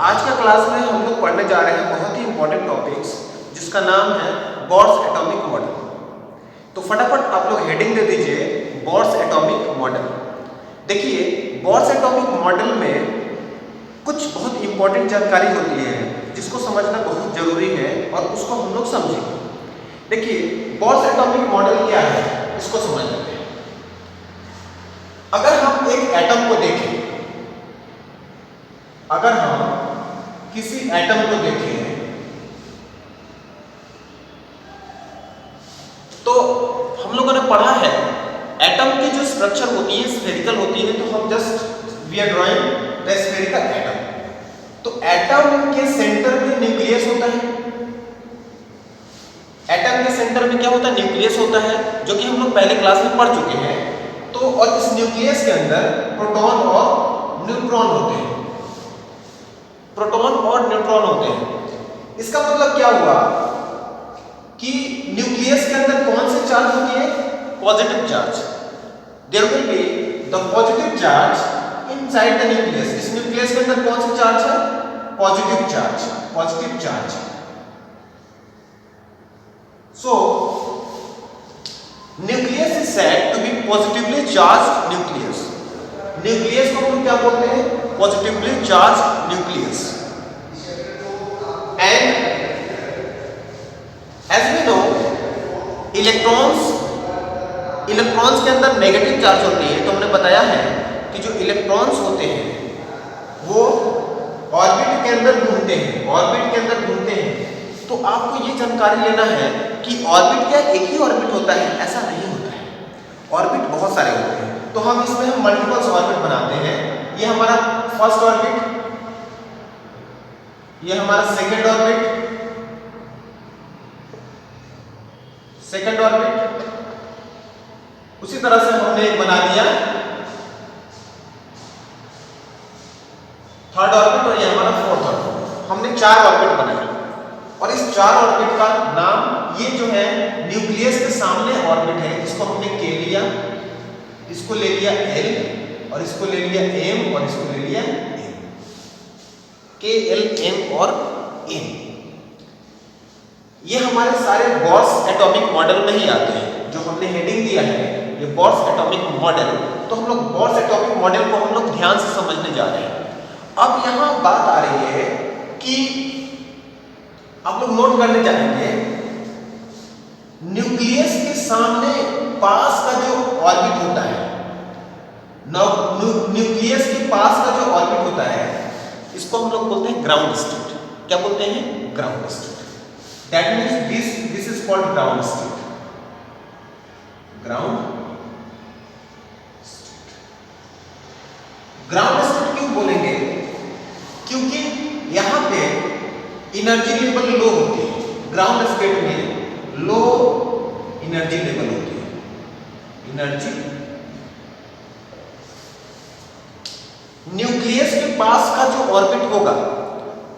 आज का क्लास में हम लोग पढ़ने जा रहे हैं बहुत ही इंपॉर्टेंट टॉपिक्स जिसका नाम है बोर्स एटॉमिक मॉडल। तो फटाफट आप लोग हेडिंग दे दीजिए बोर्स एटॉमिक मॉडल। देखिए बोर्स एटॉमिक मॉडल में कुछ बहुत इंपॉर्टेंट जानकारी होती है जिसको समझना बहुत जरूरी है और उसको हम लोग समझेंगे। देखिए बोर्स एटॉमिक मॉडल क्या है इसको समझ लेते हैं। अगर हम एक एटम को देखें, अगर हम किसी एटम को देखें तो हम लोगों ने पढ़ा है एटम की जो स्ट्रक्चर होती है स्फेरिकल होती है, तो हम just we are drawing the spherical atom. तो एटम के सेंटर में न्यूक्लियस होता है। एटम के सेंटर में क्या होता है? न्यूक्लियस होता है, जो कि हम लोग पहले क्लास में पढ़ चुके हैं। तो और इस न्यूक्लियस के अंदर प्रोटॉन और न्यूट्रॉन होते हैं। प्रोटॉन और न्यूट्रॉन होते हैं। इसका मतलब क्या हुआ कि न्यूक्लियस के अंदर कौन से चार्ज होती है? Positive charge. There will be the positive charge inside the nucleus. इस न्यूक्लियस के अंदर कौन सा चार्ज है? Positive charge. Positive charge. So nucleus is said to be positively charged nucleus. Nucleus को हम क्या बोलते हैं? Positively charged nucleus. And as we know electrons के अंदर नेगेटिव चार्ज होती है। तो हमने बताया है कि जो इलेक्ट्रॉन्स होते हैं वो ऑर्बिट के अंदर घूमते हैं। ऑर्बिट के अंदर घूमते हैं। तो आपको ये जानकारी लेना है कि ऑर्बिट क्या एक ही ऑर्बिट होता है? ऐसा नहीं होता है। ऑर्बिट बहुत सारे होते हैं। तो हम इसमें मल्टीपल्स ऑर्बिट बनाते हैं। ये हमारा फर्स्ट ऑर्बिट, ये हमारा सेकंड ऑर्बिट, सेकंड ऑर्बिट। उसी तरह से हमने एक बना दिया थर्ड ऑर्बिट और ये हमारा फोर्थ ऑर्बिट। हमने 4 ऑर्बिट बनाए और इस 4 ऑर्बिट का नाम ये जो है न्यूक्लियस के सामने ऑर्बिट है, इसको हमने के लिया, इसको ले लिया एल और इसको ले लिया एम और इसको ले लिया एम। के एल एम और एम ये हमारे सारे बोर्स एटॉमिक मॉडल में ही आते हैं। जो हमने हेडिंग दिया है ये बोर्स एटॉमिक मॉडल। तो हम लोग बोर्स एटॉमिक मॉडल को हम लोग ध्यान से समझने जा रहे हैं। अब यहां बात आ रही है कि आप लोग नोट करने जाएंगे न्यूक्लियस के सामने पास का जो ऑर्बिट होता है, न्यूक्लियस के पास का जो ऑर्बिट होता है इसको हम लोग बोलते हैं ग्राउंड स्टेट। क्या बोलते हैं? Ground state. That means this is called ground state. Ground ground state क्यों बोलेंगे? क्योंकि यहां पे एनर्जी लेवल लो होती है। ग्राउंड स्टेट में लो एनर्जी लेवल होती है। एनर्जी न्यूक्लियस के पास का जो ऑर्बिट होगा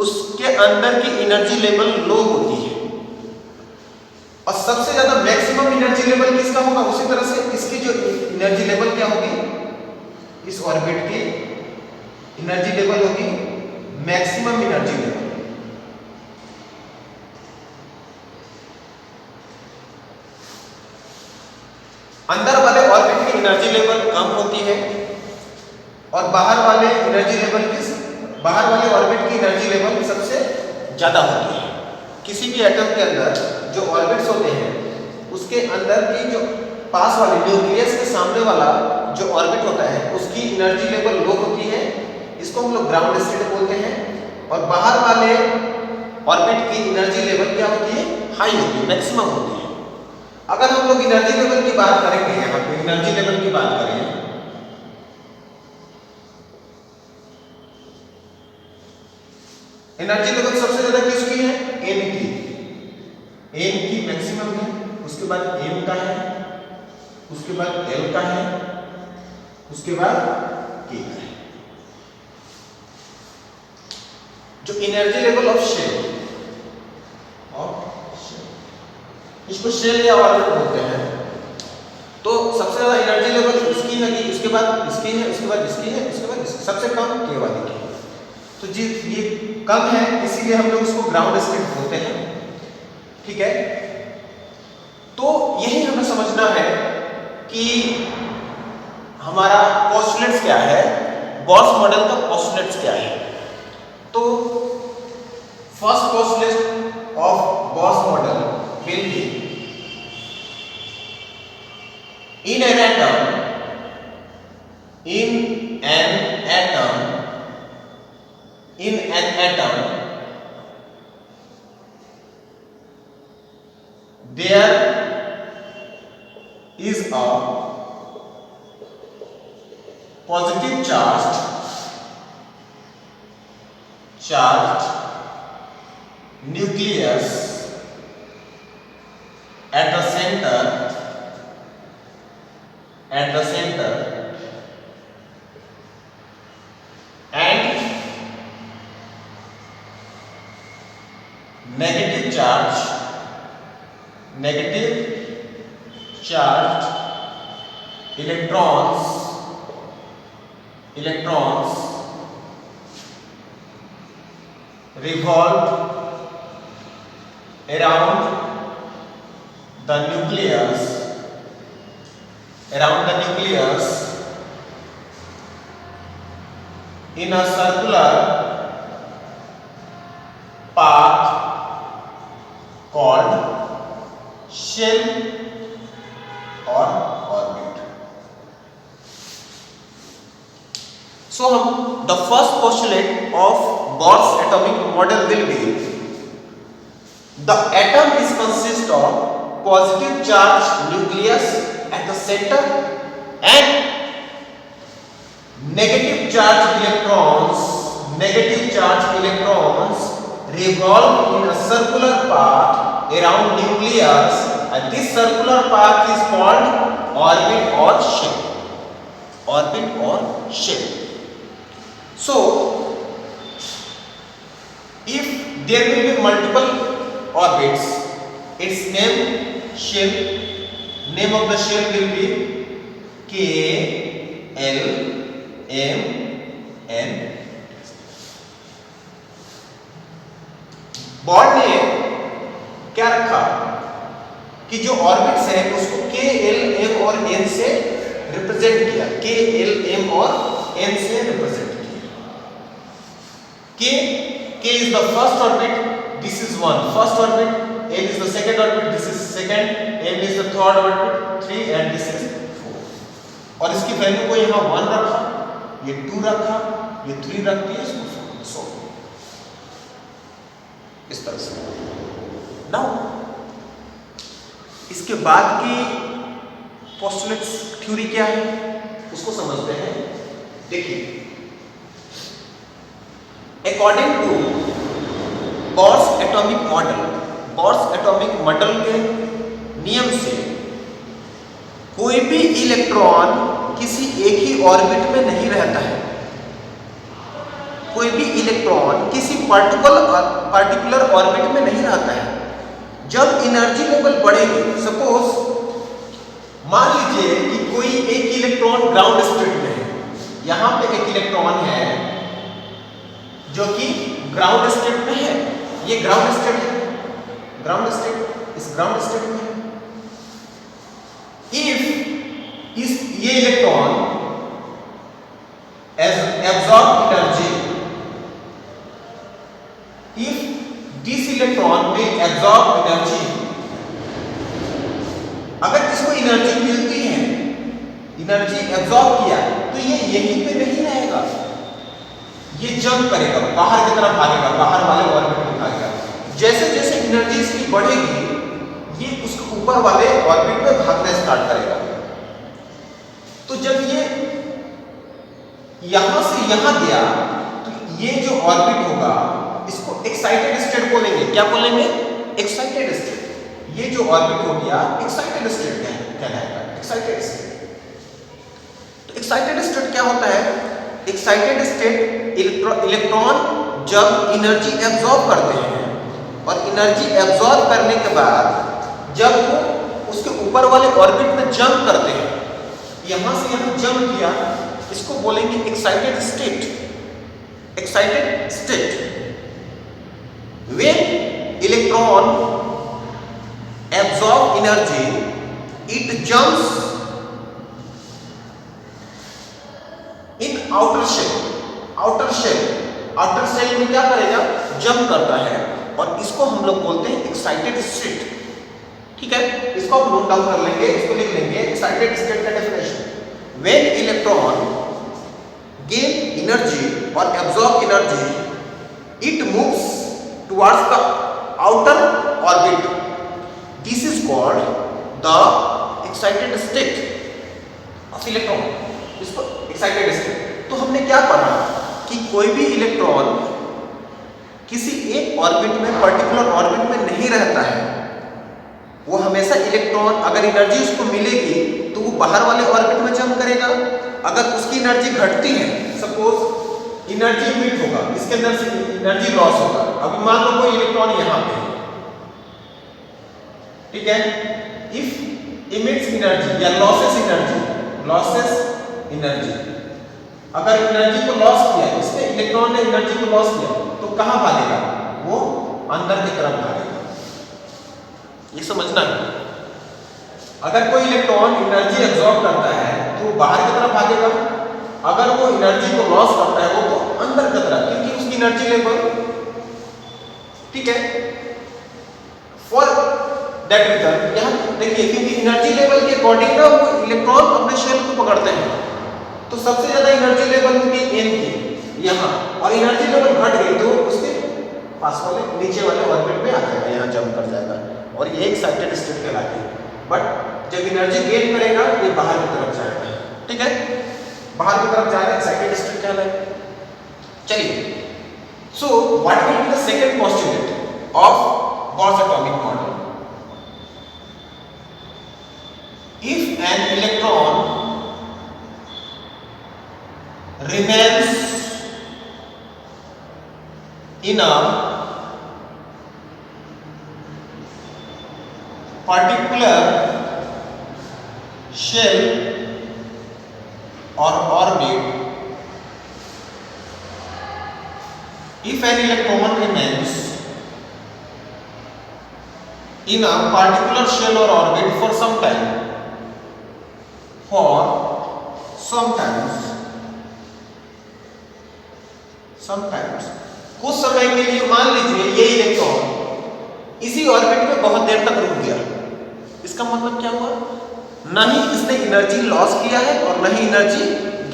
उसके अंदर की एनर्जी लेवल लो होती है और सबसे ज्यादा मैक्सिमम एनर्जी लेवल किसका होगा? उसी तरह से इसकी जो एनर्जी लेवल क्या होगी? इस ऑर्बिट की एनर्जी लेवल होगी मैक्सिमम एनर्जी लेवल। अंदर वाले ऑर्बिट की एनर्जी लेवल कम होती है और बाहर वाले बाहर वाले ऑर्बिट की एनर्जी लेवल सबसे ज्यादा होती है। किसी भी एटम के अंदर जो ऑर्बिट्स होते हैं उसके अंदर की जो पास वाले न्यूक्लियस के सामने वाला जो ऑर्बिट होता है उसकी एनर्जी लेवल लो होती है, इसको हम लोग ग्राउंड स्टेट बोलते हैं। और बाहर वाले ऑर्बिट की एनर्जी लेवल क्या होती है? हाई होती है, मैक्सिमम होती है। अगर हम लोग एनर्जी लेवल की बात करेंगे, यहाँ पे एनर्जी लेवल की बात करें, एनर्जी लेवल सबसे ज्यादा किसकी है? एम की। एम की मैक्सिमम है, उसके बाद एम का है, उसके बाद एल का है, उसके बाद के का है। जो एनर्जी लेवल ऑफ शेल, इसको शेल या ऑर्बिट बोलते हैं। तो सबसे ज्यादा एनर्जी लेवल इसकी है, इसके बाद इसकी है, उसके बाद इसकी है, उसके बाद इसकी। सबसे कम के वाली की। तो जी ये कम है, इसीलिए हम लोग इसको ग्राउंड स्टेट बोलते हैं। ठीक है, तो यही हमें समझना है कि हमारा पोस्टुलेट्स क्या है, गॉस मॉडल का पोस्टुलेट्स क्या है। तो first postulate of Gauss model will be in an atom there is a positive charged nucleus at the center and negative charged electrons revolved around the nucleus in a circular path called shell or orbit. So the first postulate of Bohr's atomic model will be the atom is consist of positive charge nucleus at the center and negative charge electrons revolve in a circular path around nucleus, and this circular path is called orbit or shell. So if there will be multiple orbits, its name of the shell will be K L M N. Bohr ने क्या रखा कि जो orbits हैं उसको K, L, M और N से represent किया, K, L, M और N से रिप्रेजेंट किया। K is the first orbit, this is one first orbit, L is the second orbit, this is second, M is the third orbit, 3 and this is 4। और इसकी value को यहाँ 1 रखा, ये 2 रखा, ये 3 रख दिया, इसको 4। इस तरह से। नाउ इसके बाद की पोस्टुलेट्स थ्योरी क्या है उसको समझते हैं। देखिए, अकॉर्डिंग टू बोह्र's एटॉमिक मॉडल के नियम से कोई भी इलेक्ट्रॉन किसी एक ही ऑर्बिट में नहीं रहता है। कोई भी इलेक्ट्रॉन किसी पर्टिकुलर ऑर्बिट में नहीं रहता है। जब एनर्जी लेवल बढ़ेगी, सपोज मान लीजिए कि कोई एक इलेक्ट्रॉन ग्राउंड स्टेट में है, यहां पे एक इलेक्ट्रॉन है जो कि ग्राउंड स्टेट में है, ये ग्राउंड स्टेट है, इस ग्राउंड स्टेट में है। इफ ये electron absorb energy, if this electron will absorb energy, अगर इसको एनर्जी मिलती है, एनर्जी एब्जॉर्ब किया, तो ये यहीं पे नहीं रहेगा, ये जंप करेगा, बाहर की तरफ भागेगा, बाहर वाले ऑर्बिट में भागेगा। जैसे जैसे एनर्जी इसकी बढ़ेगी, ये उसके ऊपर वाले ऑर्बिट में भागना स्टार्ट करेगा। तो जब ये यहां से यहां गया, तो ये जो ऑर्बिट होगा इसको एक्साइटेड स्टेट बोलेंगे। क्या बोलेंगे? Excited state. ये जो ऑर्बिट हो गया एक्साइटेड स्टेट कहलाएगा, एक्साइटेड स्टेट। तो एक्साइटेड स्टेट क्या होता है? एक्साइटेड स्टेट इलेक्ट्रॉन जब एनर्जी एब्जॉर्ब करते हैं और एनर्जी एब्जॉर्ब करने के बाद जब वो उसके ऊपर वाले ऑर्बिट में जंप करते हैं, यहां से यहां जंप किया, इसको बोलेंगे excited state. excited state. When electron absorb energy, it jumps in outer shell. Outer shell में क्या करेगा? जंप करता है, और इसको हम लोग बोलते हैं एक्साइटेड स्टेट. ठीक है, इसको हम नोट डाउन कर लेंगे, इसको लिख लेंगे. एक्साइटेड स्टेट का definition: when electron gain energy और absorb energy, it moves towards the outer orbit. This is called the excited state of electron. इसको एक्साइटेड स्टेट. तो हमने क्या पढ़ा कि कोई भी इलेक्ट्रॉन किसी एक ऑर्बिट में, पर्टिकुलर ऑर्बिट में नहीं रहता है. वो हमेशा इलेक्ट्रॉन, अगर एनर्जी उसको मिलेगी तो वो बाहर वाले ऑर्बिट में जंप करेगा. अगर उसकी एनर्जी घटती है, सपोज एनर्जी इमिट होगा, इसके अंदर से एनर्जी लॉस होगा. अभी मान लो कोई इलेक्ट्रॉन यहाँ पे, ठीक है, इफ इमिट्स एनर्जी या लॉसेस एनर्जी, अगर एनर्जी को लॉस किया, इसने इलेक्ट्रॉन ने एनर्जी को लॉस किया, तो कहां भागेगा? वो अंदर की तरफ भागेगा. ये समझना है. अगर कोई इलेक्ट्रॉन एनर्जी एब्जॉर्ब करता है तो वो बाहर की तरफ भागेगा. अगर वो एनर्जी को लॉस करता है वो तो अंदर की तरफ, क्योंकि उसकी एनर्जी लेवल, ठीक है, फॉर दैट रीजन. यहां देखिए, क्योंकि एनर्जी लेवल के अकॉर्डिंग ना वो इलेक्ट्रॉन अपने शेल को पकड़ते हैं. तो सबसे ज्यादा एनर्जी लेवल होगी n की यहाँ, और एनर्जी लेवल घट गई तो उसके पास वाले नीचे वाले ऑर्बिट में आ जाएगा, यहाँ जंप कर जाएगा, और ये एक्साइटेड स्टेट कहलाती है. बट जब एनर्जी गेन करेगा ये बाहर की तरफ जाएगा. ठीक है, बाहर की तरफ जाएगा, एक्साइटेड स्टेट कहलाएगा. चलिए, so what will be the second postulate of Gauss atomic model? If an electron remains in a particular shell or orbit, if an electron remains in a particular shell or orbit for some time, sometimes कुछ समय के लिए, मान लीजिए ये electron इसी orbit में बहुत देर तक रुक गया. इसका मतलब क्या हुआ? ना ही इसने एनर्जी लॉस किया है और ना ही एनर्जी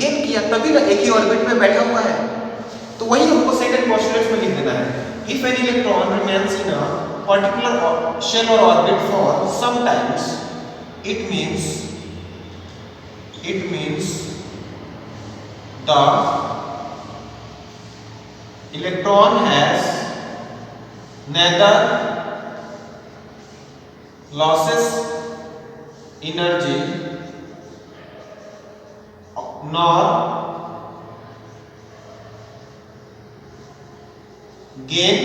गेन किया, तभी ना एक ही ऑर्बिट में बैठा हुआ है. तो वही हमको सेकंड पोस्टुलेट में लिख देना है. If an electron remains in a particular shell और orbit for some times, it means the electron has neither losses energy nor gain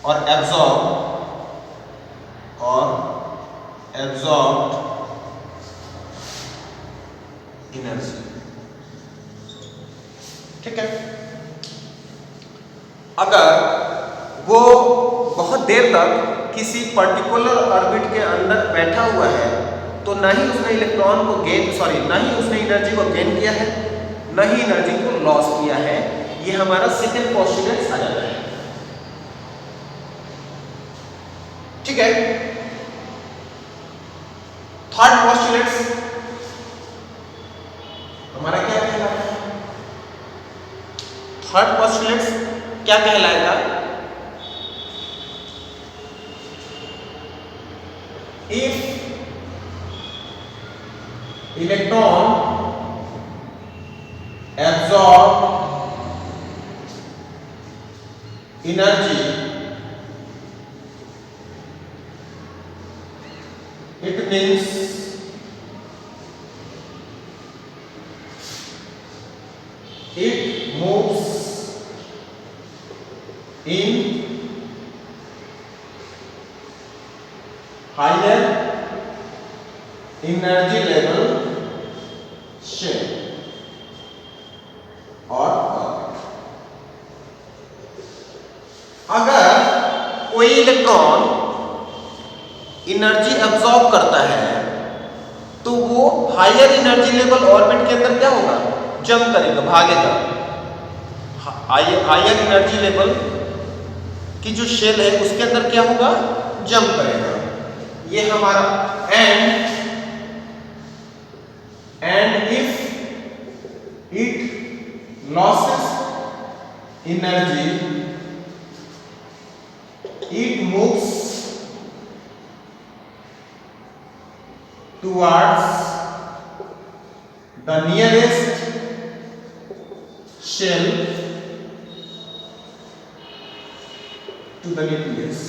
or absorbed energy. ठीक है, अगर वो बहुत देर तक किसी पर्टिकुलर ऑर्बिट के अंदर बैठा हुआ है तो ना ही उसने इलेक्ट्रॉन को ना ही उसने एनर्जी को गेन किया है, ना ही एनर्जी को लॉस किया है. ये हमारा सेकंड पोस्टुलेट आ जाता है. ठीक है, थर्ड पोस्टुलेट हमारा क्या कहलाता है? थर्ड पोस्टुलेट क्या कहलाएगा? If electron absorb energy, it means it moves in higher energy level shell or अगर कोई इलेक्ट्रॉन एनर्जी एब्जॉर्ब करता है तो वो हायर एनर्जी लेवल ऑर्बिट के अंदर क्या होगा, जंप करेगा, भागेगा। हायर एनर्जी लेवल की जो शेल है उसके अंदर क्या होगा, जंप करेगा। ये हमारा and if it losses energy it moves towards the nearest shell to the nucleus।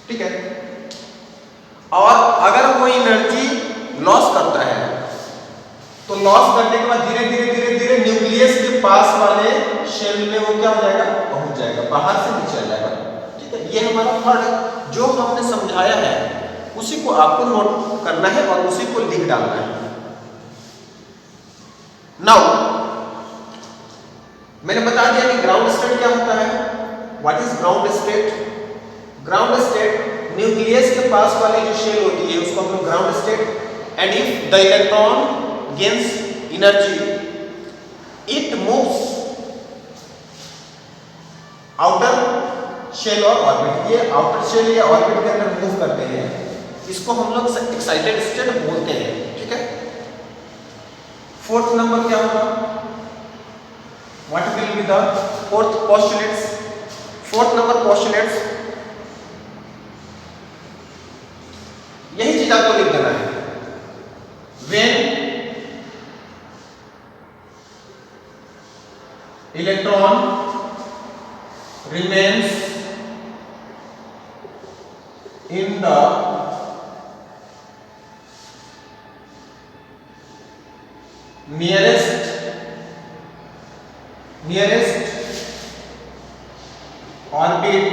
ठीक है। और अगर वो एनर्जी लॉस करता है तो लॉस करने के बाद धीरे धीरे धीरे धीरे न्यूक्लियस के पास वाले शेल में वो क्या हो जाएगा, पहुंच जाएगा, बाहर से नीचे आ जाएगा। ठीक है, ये हमारा थर्ड है। जो हमने समझाया है उसी को आपको नोट करना है और उसी को लिख डालना है। नाउ मैंने बता दिया कि ग्राउंड स्टेट क्या होता है। What is ground state? Ground state nucleus के पास वाली जो शेल होती है उसको हम लोग ground state. And if the electron gains energy it moves outer shell और ऑर्बिट। ये आउटर शेल या ऑर्बिट के अंदर मूव करते हैं, इसको हम लोग एक्साइटेड स्टेट बोलते हैं। ठीक है। फोर्थ नंबर क्या होगा, what will be the fourth postulates? Fourth number postulates, यही चीज आपको लिख देना है। When electron remains in the nearest orbit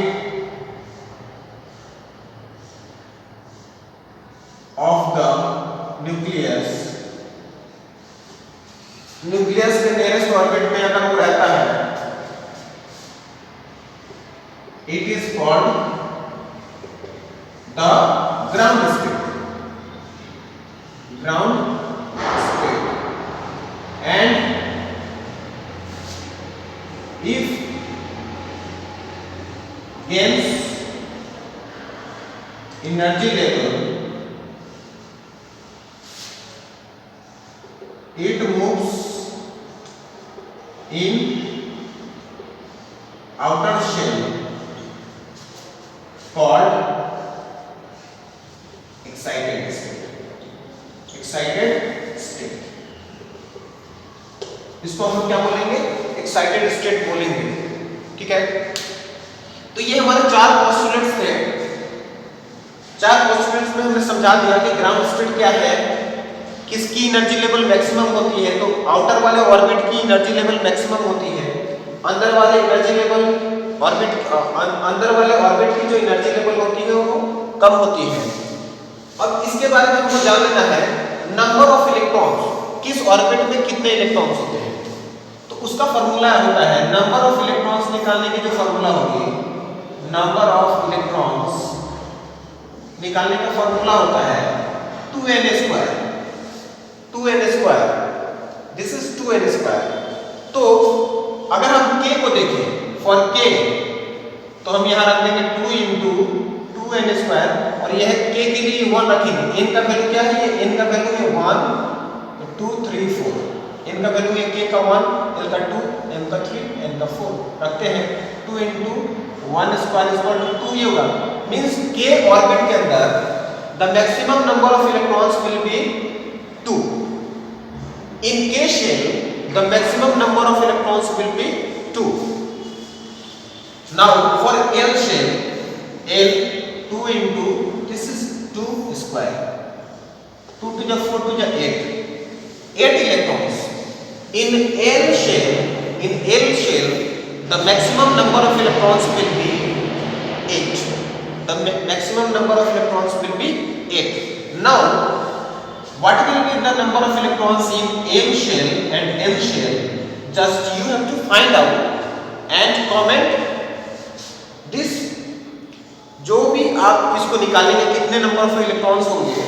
of the nucleus। Nucleus के नियरेस्ट ऑर्बिट में अगर वो रहता है it is called the ground state। and if gains energy level it moves in outer shell called excited state। इसको हम क्या बोलेंगे, एक्साइटेड स्टेट बोलेंगे। ठीक है। तो ये हमारे चार पोस्टुलेट्स थे। चार पोस्टुलेट्स में हमने समझा दिया कि ग्राउंड स्टेट क्या है, किसकी एनर्जी लेवल मैक्सिमम होती है। तो आउटर वाले ऑर्बिट की एनर्जी लेवल मैक्सिमम होती है, अंदर वाले एनर्जी लेवल अंदर वाले ऑर्बिट की जो एनर्जी लेवल होती है वो कम होती है। अब इसके बारे में हमको जान लेना है नंबर ऑफ इलेक्ट्रॉन्स, किस ऑर्बिट में कितने इलेक्ट्रॉन्स होते हैं। तो उसका फॉर्मूला होता है, नंबर ऑफ इलेक्ट्रॉन्स निकालने की जो फॉर्मूला होगी, नंबर ऑफ इलेक्ट्रॉन्स निकालने का फॉर्मूला होता है 2n²। This is 2n²। तो अगर हम k को देखें, फॉर k, तो हम यहां रख देंगे 2 × 2n²। और यह k के लिए 1 रखेंगे। n का वैल्यू क्या है, ये n का वैल्यू है 1 2 3 4। n का वैल्यू है k का 1, l का 2, m का 3, n का 4 रखते हैं। 2 × 1² 2 ये होगा। मींस k ऑर्बिट के अंदर the maximum number of electrons will be 2। In k shell the maximum number of electrons will be 2। now for L shell, L 2 × this is 2², 2 to the 4 to the 8 electrons। in L shell the maximum number of electrons will be 8। the maximum number of electrons will be 8। now what will be the number of electrons in m shell and n shell? Just you have to find out and comment this. जो भी आप इसको निकालेंगे कितने number of electrons होंगे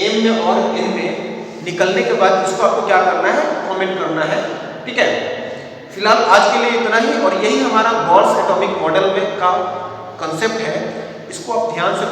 m में और n में, निकलने के बाद इसको आपको क्या करना है, कमेंट करना है, ठीक है। फिलहाल आज के लिए इतना ही, और यही हमारा बोर्स एटॉमिक मॉडल में का कंसेप्ट है, इसको आप ध्यान से